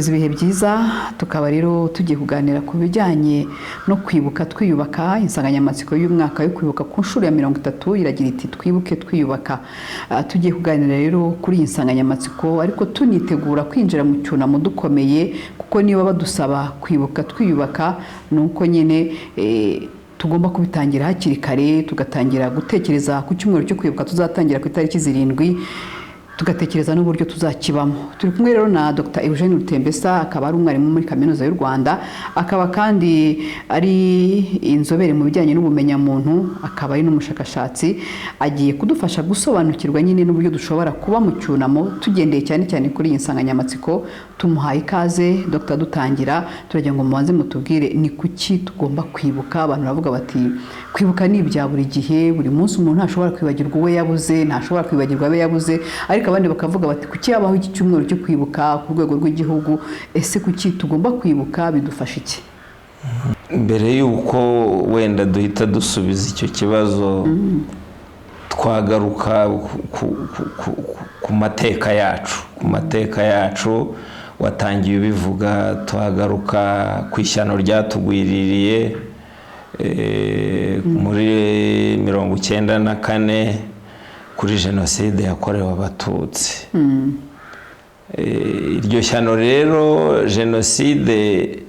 Ibihe byiza tukaba rero tugiye kuganira ku bijyanye no kwibuka twiyubaka. Insanganyamatsiko y'umwaka yo kwibuka ku nshuro ya 30 iragira iti twibuke twiyubaka. Tugiye kuganira rero kuri iyi nsanganyamatsiko ariko tunitegura kwinjira mu cyunamo dukomeye, kuko niba badusaba kwibuka twiyubaka nuko nyine tugomba kubitangira hakiri kare, tugatangira gutekereza ku cyumweru cyo kwibuka tuzatangira ku itariki 7, tugatekereza n'uburyo tuzakibamo. Turi kumwe rero na Dr. Eugene Rutembesa, akaba ari umwarimu muri Kaminuza y'u Rwanda, akaba kandi ari inzobere mu bijyanye n'ubumenyamuntu, akaba ari n'umushakashatsi. Agiye kudufasha gusobanukirwa nyine n'uburyo dushobora kuba mu cyunamo tugendeye cyane cyane kuri iyi nsanganyamatsiko. Tumuhaye ikaze Dr. Dutangira, turagira ngo mubanze mutubwire ni kuki tugomba kwibuka. Abantu bavuga bati kwibuka ni ibya buri gihe, buri munsi umuntu ntashobora kwibagirwa uwo yabuze, ntashobora kwibagirwa abe yabuze, ariko abandi bakavuga bati kuki habaho iki cyumweru cyo kwibuka ku rwego rw'igihugu? Ese kuki tugomba kwibuka, bidufasha iki? Mbere yuko wenda duhita dusubiza icyo kibazo, twagaruka ku mateka yacu, watangiye ubivuga. Twagaruka ku ishyano ryatugwiririye muri 1994 kuri jenoside yakorewe Abatutsi. Iryo shyano rero, jenoside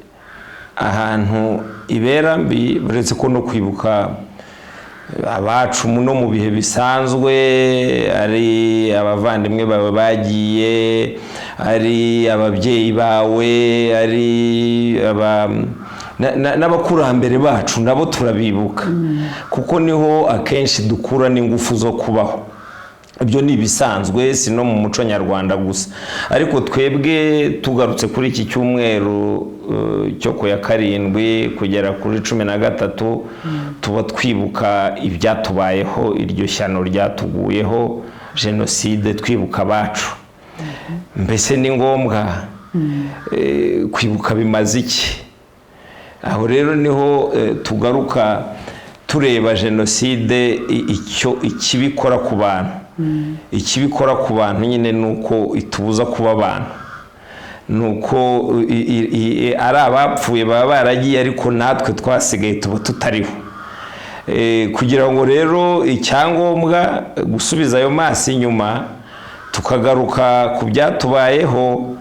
ahantu ibera mbi, buretse ko no kwibuka abacu no mu bihe bisanzwe, ari abavandimwe bawe bagiye, ari ababyeyi bawe, ari n'abakurambere bacu nabo turabibuka, kuko niho akenshi dukura n'ingufu zo kubaho. Ibyo ni ibisanzwe, si no mu muco nyarwanda gusa. Ariko twebwe tugarutse kuri iki cyumweru cyo ku ya 7 kugera kuri 13, tuba twibuka ibyatubayeho, iryo shyano ryatuguyeho, jenoside, twibuka abacu. Mbese ni ngombwa kwibuka bimaze iki? Aho rero niho tugaruka tureba jenoside icyo ikibikora ku bantu. Ikibikora ku bantu nyine nuko itubuza kuba abantu, nuko ari abapfuye baba baragiye, ariko natwe twasigaye tuba tutariho. Kugira ngo rero icyangombwa gusubiza ayo maso inyuma, tukagaruka ku byatubayeho,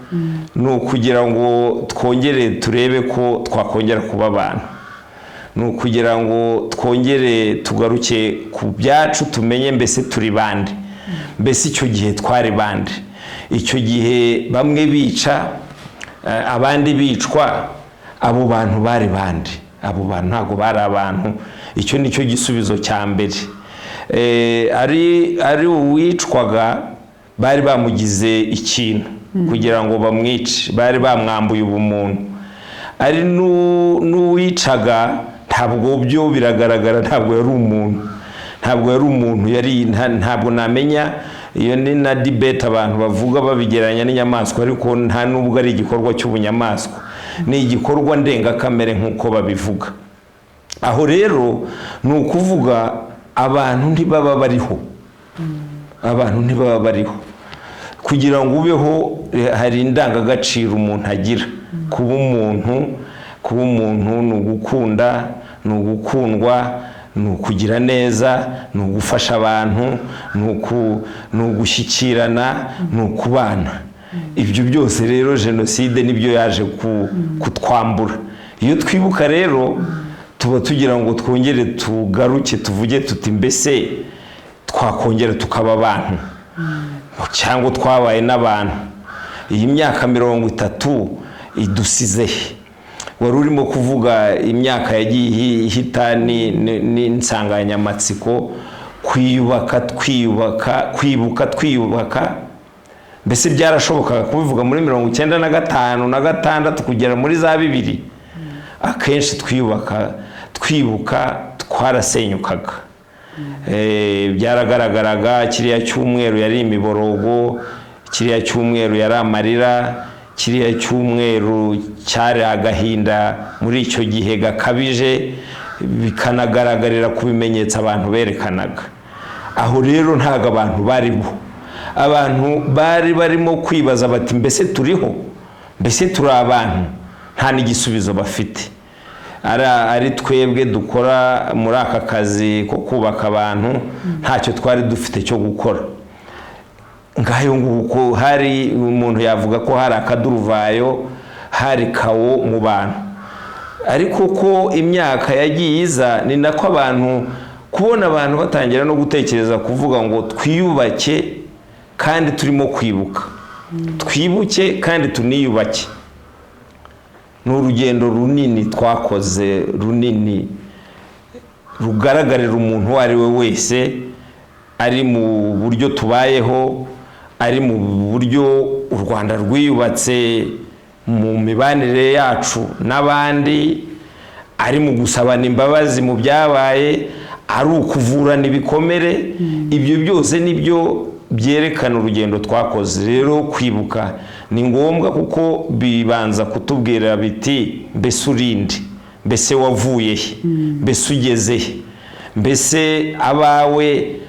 ni ukugira ngo twongere turebe ko twakongera kuba abantu, ni ukugira ngo twongere tugaruke ku byacu, tumenye mbese turi bande, mbese icyo gihe twari bande. Icyo gihe bamwe bica, abandi bicwa, abo bantu bari bande? Abo bantu ntabwo bari abantu. Icyo ni cyo gisubizo cya mbere. Ari uwicwaga, bari bamugize ikintu kugira ngo bamwice, bari bamwambuye ubumuntu. Ari n'uwicaga, ntabwo byo biragaragara, ntabwo yari umuntu, ntabwo namenya. Iyo ni na debate abantu bavuga babigeranya n'inyamaswa, ariko nta nubwo ari igikorwa cy'ubunyamaswa, ni igikorwa ndengakamere nk'uko babivuga. Aho rero ni ukuvuga abantu ntibaba bariho. Kugira ngo ubeho, hari indangagaciro umuntu agira. Kuba umuntu ni ugukunda, ni ugukundwa, ni ukugira neza, ni ugufasha abantu, ni ugushyikirana, ni ukubana. Ibyo byose rero jenoside nibyo yaje kutwambura. Iyo twibuka rero, tuba tugira ngo twongere tugaruke, tuvuge tuti mbese twakongera tukaba abantu, cyangwa twabaye n'abantu. Iyi myaka 30 idusize. Wari urimo kuvuga imyaka yagiye ihita n'insanganyamatsiko kwibuka twiyubaka. Mbese byarashobokaga kubivuga muri 1995 na 6 kugera muri za 2000. Akenshi twibuka twarasenyukaga. Byaragaragaraga, kiriya cyumweru yari imiborogo, kiriya cyumweru yari amarira, kiriya cyumweru cyari agahinda muri icyo gihe gakabije, bikanagaragarira ku bimenyetso abantu berekanaga. Aho rero ntago abantu bariho. Abantu bari barimo kwibaza bati mbese turiho, mbese turi abantu nta n'igisubizo bafite, ari twebwe dukora muri aka kazi ko kubaka abantu ntacyo twari dufite cyo gukora. Ngayo nguko hari umuntu yavuga ko hari akaduruvayo, hari kawo mu bantu, ariko ko imyaka yagiye iza ni nako abantu kubona abantu batangira no gutekereza kuvuga ngo twiyubake kandi turimo kwibuka, twibuke kandi tuniyubake. Ni urugendo runini twakoze, runini rugaragarira umuntu uwo ari we wese, ari mu buryo tubayeho, ari mu buryo u Rwanda rwiyubatse mu mibanire yacu n'abandi, ari mu gusabana imbabazi mu byabaye, ari ukuvurana ibikomere. Ibyo byose nibyo byerekana urugendo twakoze. Rero kwibuka ni ngombwa kuko bibanza kutubwira biti mbese urinde, mbese wavuye he, mbese ugeze he, mbese abawe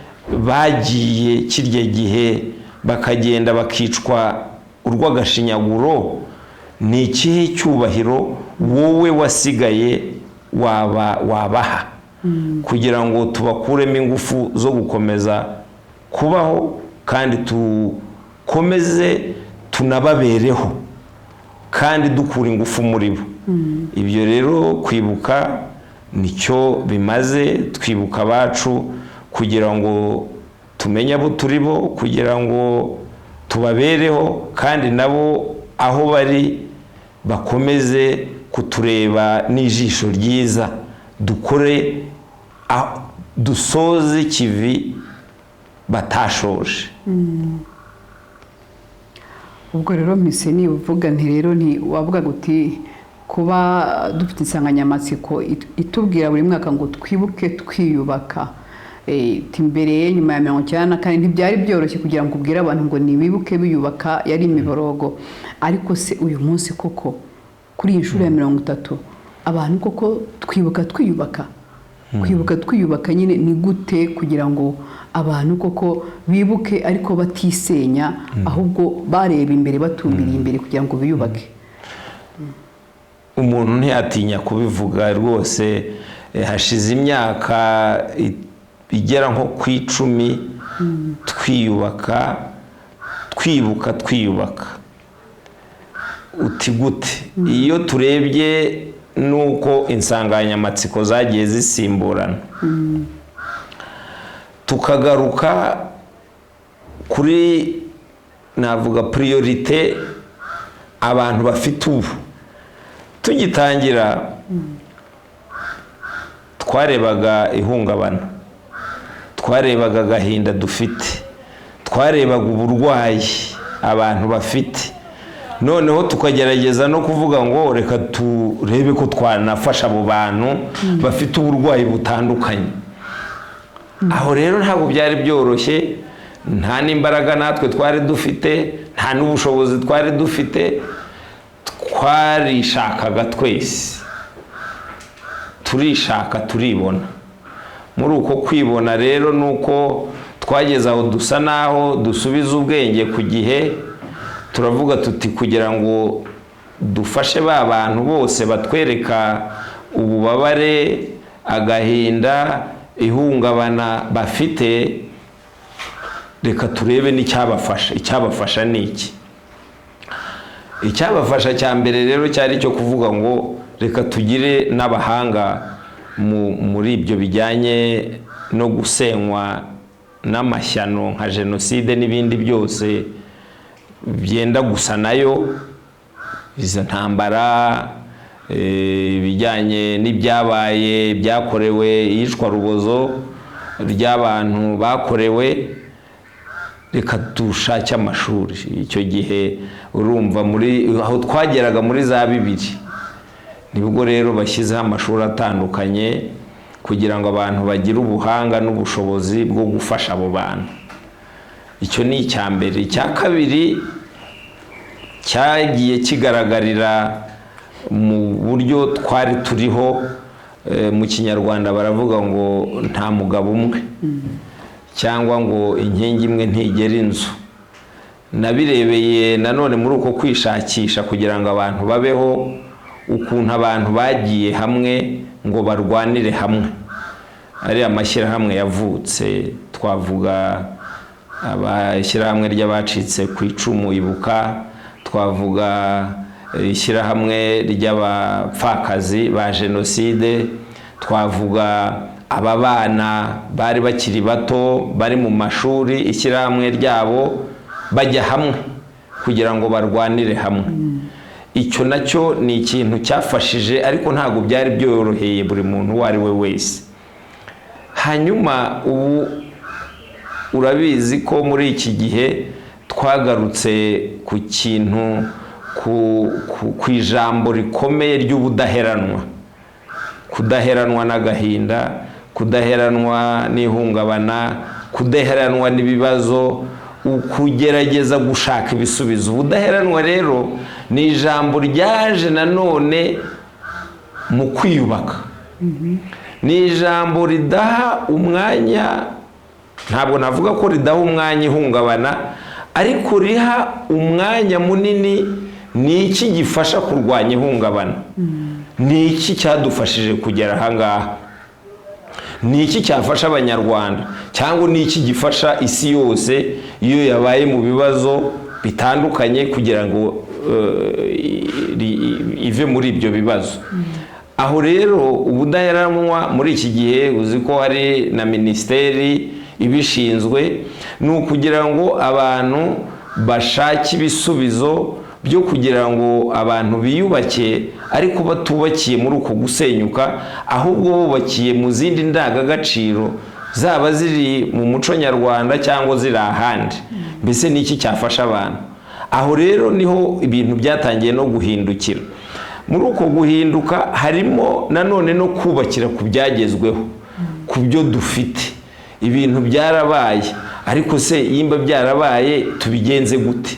bagiye kirya gihe bakagenda bakicwa urw'agashinyaguro, ni ikihe cyubahiro wowe wasigaye wabaha kugira ngo tubakuremo ingufu zo gukomeza kubaho kandi tukomeze tunababereho kandi dukura ingufu muri bo. Ibyo rero kwibuka nicyo bimaze, twibuka abacu kugira ngo tumenye abo turi bo, kugira ngo tubabereho kandi nabo aho bari bakomeze kutureba n'ijisho ryiza, dukore dusoze ikivi batashoje. Ubwo rero mise ni uvuga nti rero wavuga guti kuba dufite insanganyamatsiko itubwira buri mwaka ngo twibuke twiyubaka, imbere nyuma ya 90 kandi ntibyari byoroshye kugira ngo ubwire abantu ngo nibibuke biyubaka, yari imiborogo. Ariko se uyu munsi koko kuri inshuro ya 30 abantu koko twibuka twiyubaka, kwibuka twiyubaka nyine ni gute kugira ngo abantu koko bibuke ariko batisenya, ahubwo bareba imbere, batumbiriye imbere kugira ngo biyubake. Umuntu ntiyatinya kubivuga rwose. Hashize imyaka igera nko ku 10 twiyubaka, twibuka twiyubaka. Uti gute? Iyo turebye nuko insanganyamatsiko zagiye zisimburana, tukagaruka kuri navuga priorite abantu bafite ubu. Tugitangira twarebaga ihungabana, twarebaga agahinda dufite, twarebaga uburwayi abantu bafite, noneho tukagerageza no kuvuga ngo reka turebe ko twanafasha abo bantu bafite uburwayi butandukanye. Aho rero ntabwo byari byoroshye, nta n'imbaraga natwe twari dufite, nta n'ubushobozi twari dufite. Twarishakaga twese, turishaka turibona. Muri uko kwibona rero nuko twageze aho dusa naho dusubiza ubwenge ku gihe, turavuga tuti kugira ngo dufashe ba bantu bose batwereka ububabare, agahinda, ihungabana bafite, reka turebe n'icyabafasha. Icyabafasha ni iki? Icyabafasha cya mbere rero cyari cyo kuvuga ngo reka tugire n'abahanga muri ibyo bijyanye no gusenywa n'amashyano nka jenoside n'ibindi byose byenda gusa nayo, izo ntambara, ibijyanye n'ibyabaye byakorewe iyicwa rubozo ry'abantu bakorewe. Reka dushake amashuri. Icyo gihe urumva muri aho twageraga muri za 2000 nibwo rero bashyizeho amashuri atandukanye kugira ngo abantu bagire ubuhanga n'ubushobozi bwo gufasha abo bantu. Icyo ni icya mbere. Icya kabiri cyagiye kigaragarira mu buryo twari turiho. Mu Kinyarwanda baravuga ngo nta mugabo umwe cyangwa ngo inkingi imwe ntigera inzu. nabirebeye nanone muri uko kwishakisha kugira ngo abantu babeho, ukuntu abantu bagiye hamwe ngo barwanire hamwe. Ari amashyirahamwe yavutse, twavuga abashyirahamwe ry'abacitse ku icumu Ibuka, twavuga ishyirahamwe ry'abapfakazi ba jenoside, twavuga aba bana bari bakiri bato bari mu mashuri, ishyirahamwe ryabo bajya hamwe kugira ngo barwanire hamwe. Icyo nacyo ni ikintu cyafashije, ariko ntabwo byari byoroheye buri muntu uwo ari we wese. Hanyuma ubu urabizi ko muri iki gihe twagarutse ku kintu, ku ijambo rikomeye ry'ubudaheranwa. Kudaheranwa n'agahinda, kudaheranwa n'ihungabana, kudaheranwa n'ibibazo, ukugerageza gushaka ibisubizo. Ubudaheranwa rero ni ijambo ryaje nanone mu kwiyubaka. Ni ijambo ridaha umwanya, ntabwo navuga ko ridaha umwanya ihungabana, ariko riha umwanya munini ni iki gifasha kurwanya ihungabana, ni iki cyadufashije kugera ahangaha, ni iki cyafasha abanyarwanda, cyangwa ni iki gifasha isi yose iyo yabaye mu bibazo bitandukanye kugira ngo ive muri ibyo bibazo. Aho rero ubudaheranwa muri iki gihe uzi ko hari na minisiteri ibishinzwe, ni ukugira ngo abantu bashake ibisubizo byo kugira ngo abantu biyubake, ariko batubakiye muri uko gusenyuka, ahubwo bubakiye mu zindi ndangagaciro, zaba ziri mu muco nyarwanda cyangwa ziri ahandi. Mbese ni iki cyafasha abantu? Aho rero niho ibintu byatangiye no guhindukira. Muri uko guhinduka harimo nanone no kubakira ku byagezweho, ku byo dufite. Ibintu byarabaye, ariko se yimba byarabaye tubigenze gute?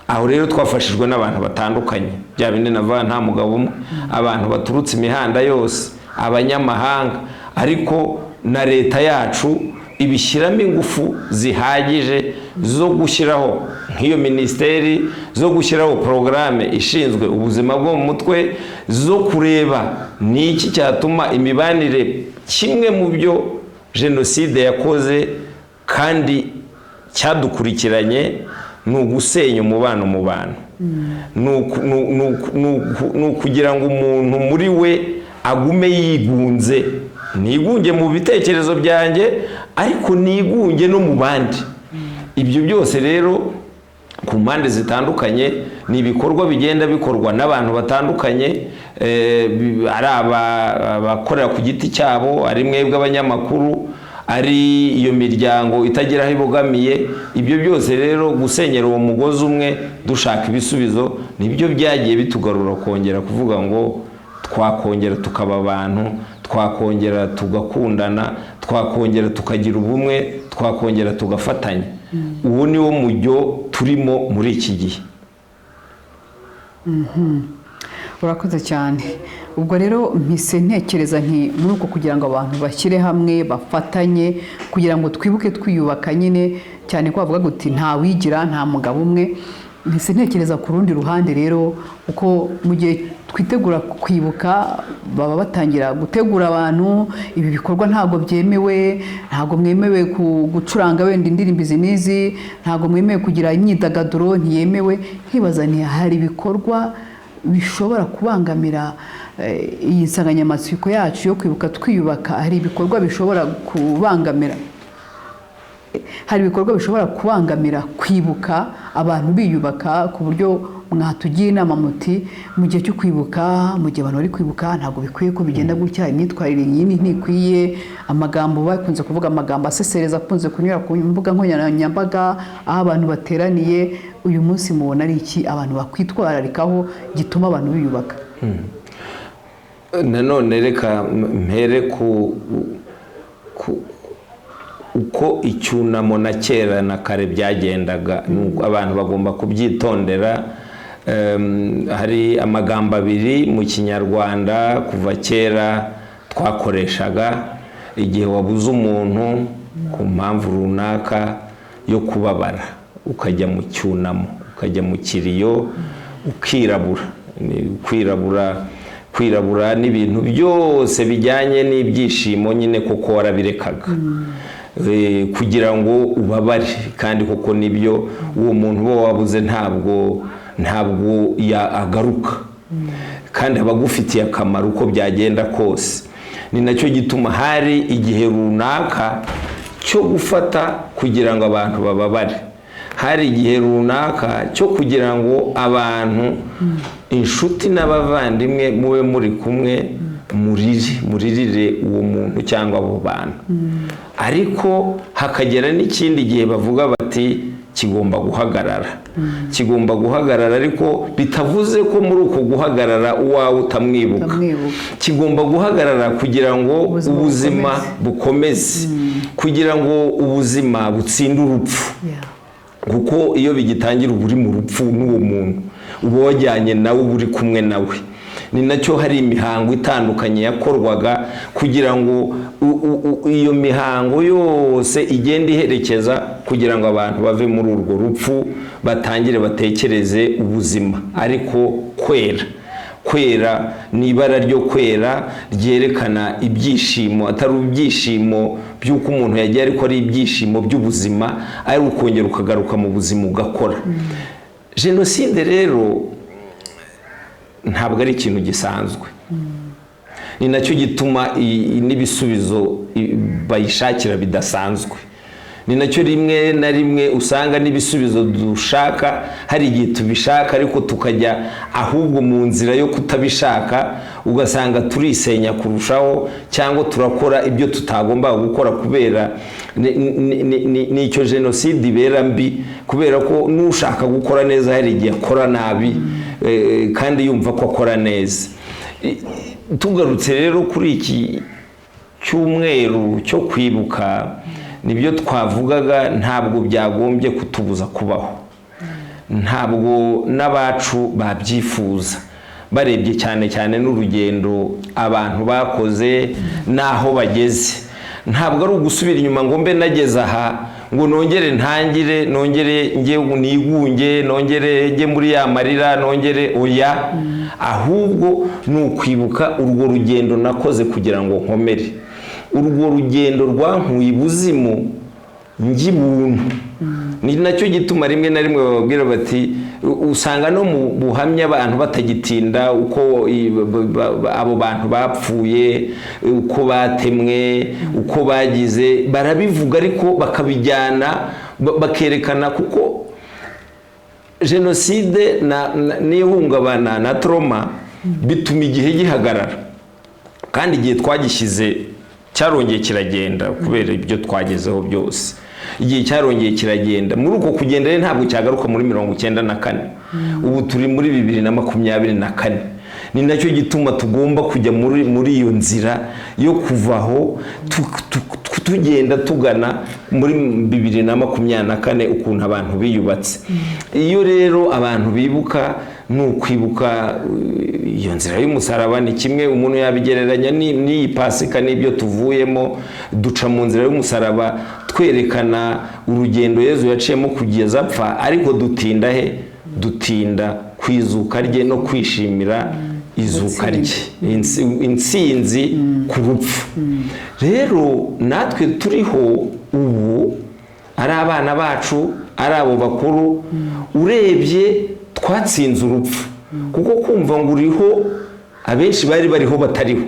Aho rero twafashijwe n'abantu batandukanye, bya bindi navuga nta mugabo umwe, abantu baturutse imihanda yose, abanyamahanga, ariko na leta yacu ibishyiramo ingufu zihagije zo gushyiraho nk'iyo minisiteri, zo gushyiraho porogaramu ishinzwe ubuzima bwo mu mutwe, zo kureba ni iki cyatuma imibanire, kimwe mu byo jenoside yakoze kandi cyadukurikiranye, ni ugusenya umubano mu bantu. Ni ukugira ngo umuntu muri we agume yigunze, nigunge mu bitekerezo byanjye, ariko nigunge no mu bandi. Ibyo byose rero ku mpande zitandukanye ni ibikorwa bigenda bikorwa n'abantu batandukanye, ari abakorera ku giti cyabo, ari mwebwe abanyamakuru, ari iyo miryango itagira aho ibogamiye. Ibyo byose rero gusenyera uwo mugozi umwe dushaka ibisubizo, nibyo byagiye bitugarura kongera kuvuga ngo twakongera tukaba abantu, twakongera tugakundana, twakongera tukagira ubumwe, twakongera tugafatanya. Uwo ni wo mujyo turimo muri iki gihe. Urakoze cyane. Ubwo rero mpise ntekereza nti muri uko kugira ngo abantu bashyire hamwe, bafatanye, kugira ngo twibuke twiyubaka nyine, cyane ko bavuga guti nta wigira nta mugabo umwe. Mpise ntekereza ku rundi ruhande rero, uko mu gihe twitegura kwibuka baba batangira gutegura abantu, ibi bikorwa ntabwo byemewe, ntabwo mwemewe gucuranga wenda indirimbo izi n'izi, ntabwo mwemewe kugira imyidagaduro, ntiyemewe. Nkibaza nti hari ibikorwa bishobora kubangamira iyi nsanganyamatsiko yacu yo kwibuka twiyubaka, hari ibikorwa bishobora kubangamira, kwibuka abantu biyubaka, ku buryo mwatugira inama muti mu gihe cyo kwibuka, mu gihe abantu bari kwibuka ntabwo bikwiye ko bigenda gutya, imyitwarire iyi ntikwiye, amagambo bakunze kuvuga, amagambo asesereza akunze kunyura ku mbuga nkoranyambaga aho abantu bateraniye. Uyu munsi mubona ari iki abantu bakwitwararikaho gituma abantu biyubaka? Nanone reka mpere uko icyunamo na kera na kare byagendaga, abantu bagomba kubyitondera. Hari amagambo abiri mu Kinyarwanda kuva kera twakoreshaga igihe wabuze umuntu ku mpamvu runaka yo kubabara. ukajya mu cyunamo, ukajya mu kiriyo, ukirabura. Kwirabura n'ibintu byose bijyanye n'ibyishimo nyine kuko warabirekaga kugira ngo ubabare, kandi koko nibyo uwo muntu uba wabuze ntabwo yagaruka, kandi aba agufitiye akamaro uko byagenda kose. Ni nacyo gituma hari igihe runaka cyo gufata kugira ngo abantu bababare, hari igihe runaka cyo kugira ngo abantu inshuti n'abavandimwe mube muri kumwe muririre uwo muntu cyangwa abo bantu. Ariko hakagera n'ikindi gihe bavuga bati kigomba guhagarara, ariko bitavuze ko muri uko guhagarara uwawe utamwibuka. Kigomba guhagarara kugira ngo ubuzima bukomeze, kugira ngo ubuzima butsinde urupfu. Kuko iyo bigitangira uba uri mu rupfu n'uwo muntu uba wajyanye nawe, uba uri kumwe nawe. Ni nacyo hari imihango itandukanye yakorwaga kugira ngo iyo mihango yose igende iherekeza kugira ngo abantu bave muri urwo rupfu batangire batekereze ubuzima. Ariko kwera ni ibara ryo kwera ryerekana ibyishimo, atari ibyishimo by'uko umuntu yagiye, ariko ari ibyishimo by'ubuzima, ari ukongera ukagaruka mu buzima ugakora. Jenoside rero ntabwo ari ikintu gisanzwe. Ni nacyo gituma n'ibisubizo bayishakira bidasanzwe. Ni nacyo rimwe na rimwe usanga n'ibisubizo dushaka hari igihe tubishaka ariko tukajya ahubwo mu nzira yo kutabishaka, ugasanga turisenya kurushaho cyangwa turakora ibyo tutagomba gukora, kubera n'icyo jenoside ibera mbi, kubera ko n'ushaka gukora neza hari igihe akora nabi kandi yumva ko akora neza. Tugarutse rero kuri iki cyumweru cyo kwibuka, nibyo twavugaga, ntabwo byagombye kutubuza kubaho, ntabwo n'abacu babyifuza, barebye cyane n'urugendo abantu bakoze n'aho bageze. Ntabwo ari ugusubira inyuma ngo mbe nageze aha ngo nongere ntangire, nongere njye nigunge, nongere njye muri ya marira, nongere oya. Ahubwo ni ukwibuka urwo rugendo nakoze kugira ngo nkomere. Urwo rugendo rwankuye ibuzimu njyibuntu. Ni nacyo gituma rimwe na rimwe bababwira bati, usanga no mu buhamya abantu batagitinda uko abo bantu bapfuye, uko batemwe, uko bagize, barabivuga ariko bakabijyana bakerekana, kuko jenoside n'ihungabana na trauma bituma igihe gihagarara, kandi igihe twagishyize cyarongeye kiragenda kubera ibyo twagezeho byose. Igihe cyarongeye kiragenda, muri uko kugenda rero ntabwo cyagaruka muri 1994. Ubu turi muri 2024. Ni nacyo gituma tugomba kujya muri iyo nzira yo kuvaho tugenda tugana muri 2024 ukuntu abantu biyubatse. Iyo rero abantu bibuka, ni ukwibuka iyo nzira y'umusaraba. Ni kimwe umuntu yabigereranya n'iyi Pasika n'ibyo tuvuyemo, duca mu nzira y'umusaraba twerekana urugendo Yezu yaciyemo kugeza apfa, ariko dutinda he? Dutinda kwizuka rye no kwishimira izuka rye, intsinzi ku rupfu. Rero natwe turiho ubu, ari abana bacu, ari abo bakuru, urebye twatsinze urupfu, kuko kumva ngo uriho, abenshi bari bariho batariho.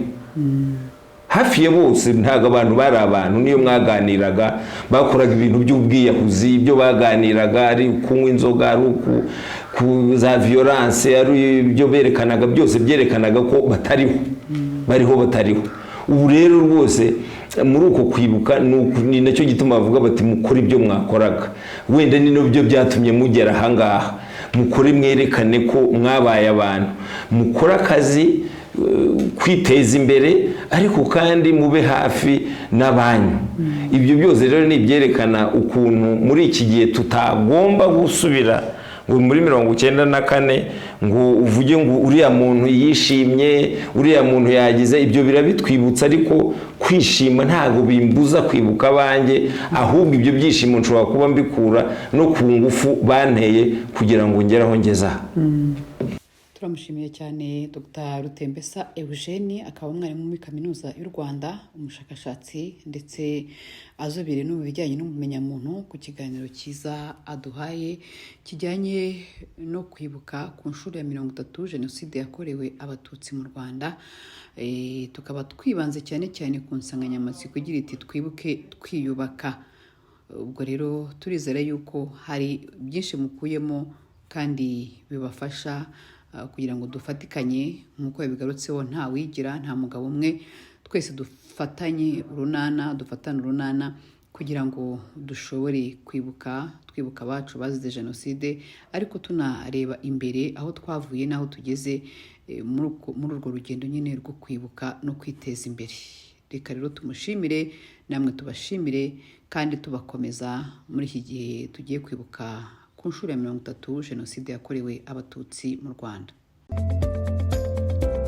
Hafi ya bose ntago abantu bari abantu, niyo mwaganiraga bakoraga ibintu by'ubwiyahuzi, ibyo baganiraga ari kunywa inzoga, ari za violence, ari ibyo berekanaga, byose byerekanaga ko batariho, bariho batariho. Ubu rero rwose muri uko kwibuka ni nacyo gituma bavuga bati mukora ibyo mwakoraga, wenda ni nabyo byatumye mugera ahangaha. Mukore mwerekane ko mwabaye abantu, mukora akazi kwiteza imbere, ariko kandi mube hafi n'abanyu. Ibyo byose rero ni byerekana ukuntu muri iki gihe tutagomba gusubira ngo muri 94 ngo uvuge ngo uriya muntu yishimye, uriya muntu yagize, ibyo birabitwibutsa, ariko kwishima ntago bimbuza kwibuka abanjye, ahubwo ibyo byishimo nshobora kuba mbikura no ku ngufu banteye kugira ngo ngere aho ngeze aha. Turamushimiye cyane Dr. Rutembesa Eugene, akaba umwarimu muri Kaminuza y'u Rwanda, umushakashatsi ndetse azobereye no mu bijyanye n'ubumenyamuntu, ku kiganiro cyiza aduhaye kijyanye no kwibuka ku nshuro ya 30 Jenoside yakorewe Abatutsi mu Rwanda. Tukaba twibanze cyane cyane ku nsanganyamatsiko igira iti twibuke twiyubaka. Ubwo rero turizera yuko hari byinshi mukuyemo kandi bibafasha kugira ngo dufatikanye, nk'uko yabigarutseho, nta wigira, nta mugabo umwe, twese dufatane urunana kugira ngo dushobore twibuka abacu bazize Jenoside, ariko tunareba imbere aho twavuye n'aho tugeze muri urwo rugendo nyine rwo kwibuka no kwiteza imbere. Reka rero tumushimire, namwe tubashimire, kandi tubakomeza muri iki gihe tugiye kwibuka ku nshuro ya 30 Jenoside yakorewe Abatutsi mu Rwanda.